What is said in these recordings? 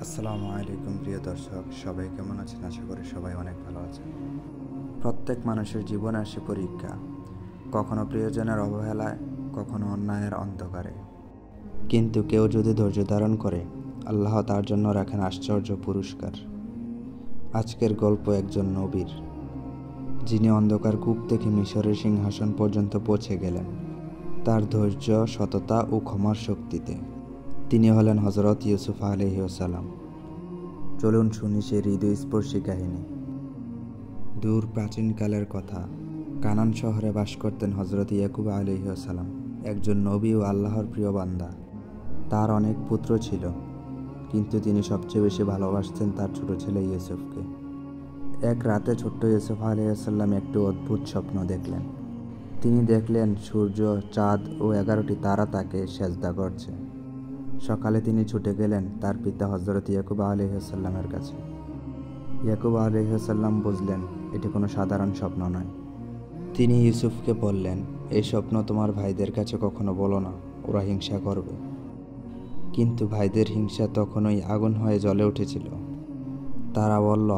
আসসালামু আলাইকুম প্রিয় দর্শক, সবাই কেমন আছেন? আশা করি সবাই অনেক ভালো আছেন। প্রত্যেক মানুষের জীবনে আসে পরীক্ষা, কখনো প্রিয়জনের অবহেলায়, কখনো অন্যায়ের অন্ধকারে। কিন্তু কেউ যদি ধৈর্য ধারণ করে, আল্লাহ তার জন্য রাখেন আশ্চর্য পুরস্কার। আজকের গল্প একজন নবীর, যিনি অন্ধকার কূপ থেকে মিশরের সিংহাসন পর্যন্ত পৌঁছে গেলেন তার ধৈর্য, সততা ও ক্ষমার শক্তিতে। তিনি হলেন হযরত ইউসুফ আলাইহিসসালাম। চলুন শুনি সেই হৃদয়স্পর্শী কাহিনী। দূর প্রাচীনকালের কথা, কানান শহরে বাস করতেন হযরত ইয়াকুব আলাইহিসসালাম, একজন নবী ও আল্লাহর প্রিয় বান্দা। তার অনেক পুত্র ছিল, কিন্তু তিনি সবচেয়ে বেশি ভালোবাসতেন তার ছোট ছেলে ইউসুফকে। এক রাতে ছোট্ট ইউসুফ আলাইহিসসালাম একটি অদ্ভুত স্বপ্ন দেখলেন। তিনি দেখলেন সূর্য, চাঁদ ও 11টি তারা তাকে সেজদা করছে। সকালে তিনি ছুটে গেলেন তার পিতা হযরত ইয়াকুব আলাইহিসসালামের কাছে। ইয়াকুব আলাইহিসসালাম বুঝলেন এটি কোনো সাধারণ স্বপ্ন নয়। তিনি ইউসুফকে বললেন, এই স্বপ্ন তোমার ভাইদের কাছে কখনো বলো না, ওরা হিংসা করবে। কিন্তু ভাইদের হিংসা তখনই আগুন হয়ে জ্বলে উঠেছিল। তারা বলল,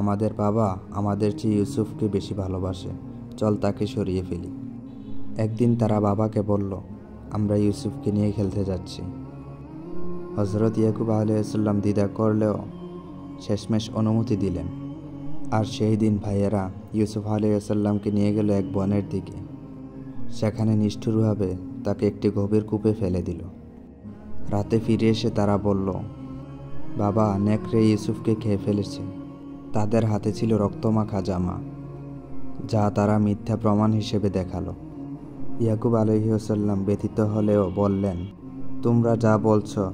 আমাদের বাবা আমাদের চেয়ে ইউসুফকে বেশি ভালোবাসে, চল তাকে সরিয়ে ফেলি। একদিন তারা বাবাকে বলল, আমরা ইউসুফকে নিয়ে খেলতে যাচ্ছি। হযরত ইয়াকুব আলাইহিসসালাম দ্বিধা করলেও শেষমেশ অনুমতি দিলেন। আর সেই দিন ভাইয়েরা ইউসুফ আলাইহিসসালামকে নিয়ে গেল এক বনের দিকে। সেখানে নিষ্ঠুরভাবে তাকে একটি গভীর কূপে ফেলে দিল। রাতে ফিরে এসে তারা বলল, বাবা, নেকড়ে ইউসুফকে খেয়ে ফেলেছে। তাদের হাতে ছিল রক্তমাখা জামা, যা তারা মিথ্যা প্রমাণ হিসেবে দেখালো। ইয়াকুব আলাইহিসসালাম ব্যথিত হলেও বললেন, তোমরা যা বলছো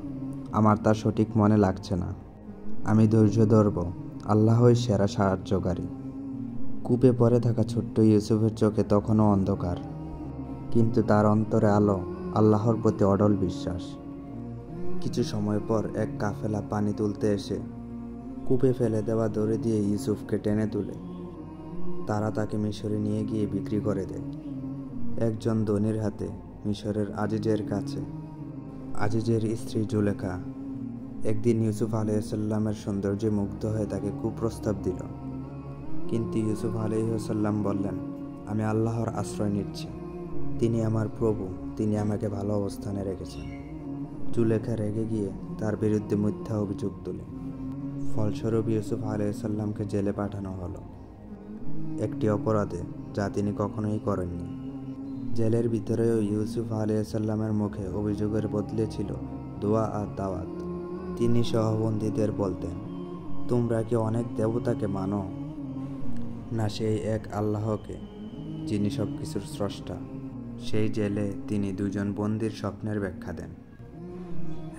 আমার তা সঠিক মনে লাগছে না। আমি ধৈর্য ধরব, আল্লাহই সেরা সাহায্যকারী। কূপে পড়ে থাকা ছোট্ট ইউসুফের চোখে তখনও অন্ধকার, কিন্তু তার অন্তরে আলো, আল্লাহর প্রতি অটল বিশ্বাস। কিছু সময় পর এক কাফেলা পানি তুলতে এসে কূপে ফেলে দেওয়া দড়ি দিয়ে ইউসুফকে টেনে তুলে তারা তাকে মিশরে নিয়ে গিয়ে বিক্রি করে দেয় একজন ধনীর হাতে, মিশরের আজিজের কাছে। আজিজের স্ত্রী জুলেখা একদিন ইউসুফ আলাইহিসসালামের সৌন্দর্যে মুগ্ধ হয়ে তাকে কুপ্রস্তাব দিল। কিন্তু ইউসুফ আলাইহিসসালাম বললেন, আমি আল্লাহর আশ্রয় নিচ্ছি, তিনি আমার প্রভু, তিনি আমাকে ভালো অবস্থানে রেখেছেন। জুলেখা রেগে গিয়ে তার বিরুদ্ধে মিথ্যা অভিযোগ তোলে। ফলস্বরূপ ইউসুফ আলাইহিসসালামকে জেলে পাঠানো হলো, একটি অপরাধে যা তিনি কখনোই করেননি। জেলের ভিতরেও ইউসুফ আলাইহিসসালামের মুখে অভিযোগের বদলে ছিল দোয়া আর দাওয়াত। তিনি সহবন্দীদের বলতেন, তোমরা কি অনেক দেবতাকে মানো, না সেই এক আল্লাহকে যিনি সব কিছুর স্রষ্টা? সেই জেলে তিনি দুজন বন্দীর স্বপ্নের ব্যাখ্যা দেন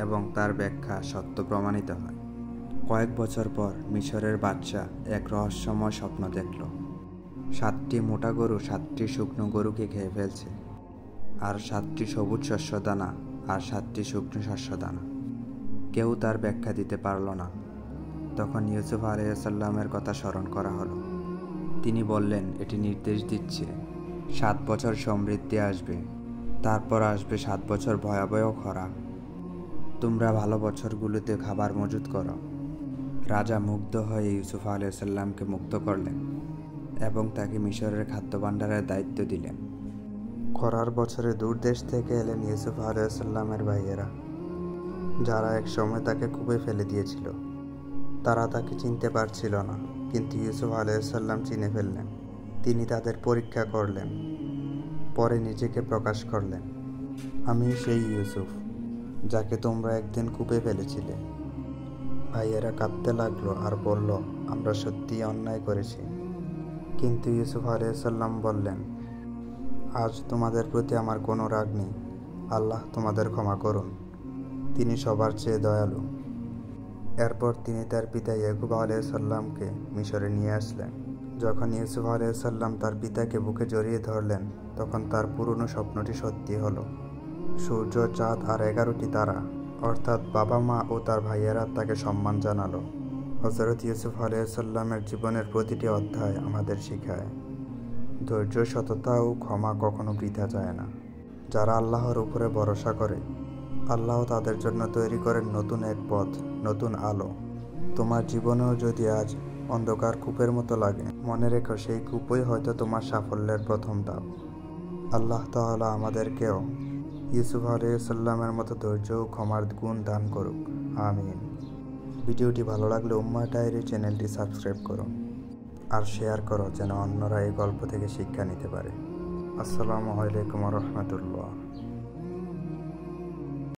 এবং তার ব্যাখ্যা সত্য প্রমাণিত হয়। কয়েক বছর পর মিশরের বাদশা এক রহস্যময় স্বপ্ন দেখল। 7টি মোটা গরু 7টি শুকনো গরুকে খেয়ে ফেলছে, আর 7টি সবুজ শস্যদানা আর 7টি শুকনো শস্যদানা। কেউ তার ব্যাখ্যা দিতে পারল না। তখন ইউসুফ আলাইহিসসালামের কথা স্মরণ করা হলো। তিনি বললেন, এটি নির্দেশ দিচ্ছে 7 বছর সমৃদ্ধি আসবে, তারপর আসবে 7 বছর ভয়াবহ খরা। তোমরা ভালো বছরগুলোতে খাবার মজুত করো। রাজা মুগ্ধ হয়ে ইউসুফ আলাইহিসসালামকে মুক্ত করলেন এবং তাকে মিশরের খাদ্যভাণ্ডারের দায়িত্ব দিলেন। খরার বছরে দূর দেশ থেকে এলেন ইউসুফ আলাইহিসসালামের ভাইয়েরা, যারা এক সময় তাকে কূপে ফেলে দিয়েছিল। তারা তাকে চিনতে পারছিল না, কিন্তু ইউসুফ আলাইহিসসালাম চিনে ফেললেন। তিনি তাদের পরীক্ষা করলেন, পরে নিজেকে প্রকাশ করলেন, আমি সেই ইউসুফ যাকে তোমরা একদিন কূপে ফেলেছিলে। ভাইয়েরা কাঁদতে লাগলো আর বলল, আমরা সত্যিই অন্যায় করেছি। কিন্তু ইউসুফ আলাইহিসসালাম বললেন, আজ তোমাদের প্রতি আমার কোনো রাগ নেই, আল্লাহ তোমাদের ক্ষমা করুন, তিনি সবার চেয়ে দয়ালু। এরপর তিনি তার পিতা ইয়াকুব আলাইহিসসালামকে মিশরে নিয়ে আসলেন। যখন ইউসুফ আলাইহিসসালাম তার পিতাকে বুকে জড়িয়ে ধরলেন, তখন তার পুরনো স্বপ্নটি সত্যি হলো। সূর্য, চাঁদ আর 11টি তারা, অর্থাৎ বাবা মা ও তার ভাইয়েরা তাকে সম্মান জানালো। হযরত ইউসুফ আলাইহিসসালামের জীবনের প্রতিটি অধ্যায় আমাদের শিখায়, ধৈর্য, সততা ও ক্ষমা কখনো বৃথা যায় না। যারা আল্লাহর উপরে ভরসা করে, আল্লাহ তাদের জন্য তৈরি করেন নতুন এক পথ। নতুন আলো। তোমার জীবনেও যদি আজ অন্ধকার কূপের মতো লাগে, মনে রেখো সেই কূপই হয়তো তোমার সাফল্যের প্রথম ধাপ। আল্লাহ তাআলা আমাদেরকেও ইউসুফ আলাইহিসসালামের মতো ধৈর্য ও ক্ষমার গুণ দান করুক, আমিন। ভিডিওটি ভালো লাগলে উম্মাহ ডায়েরি চ্যানেলটি সাবস্ক্রাইব করো আর শেয়ার করো, যেন অন্যরা এই গল্প থেকে শিক্ষা নিতে পারে। আসসালামু আলাইকুম ওয়া রাহমাতুল্লাহ।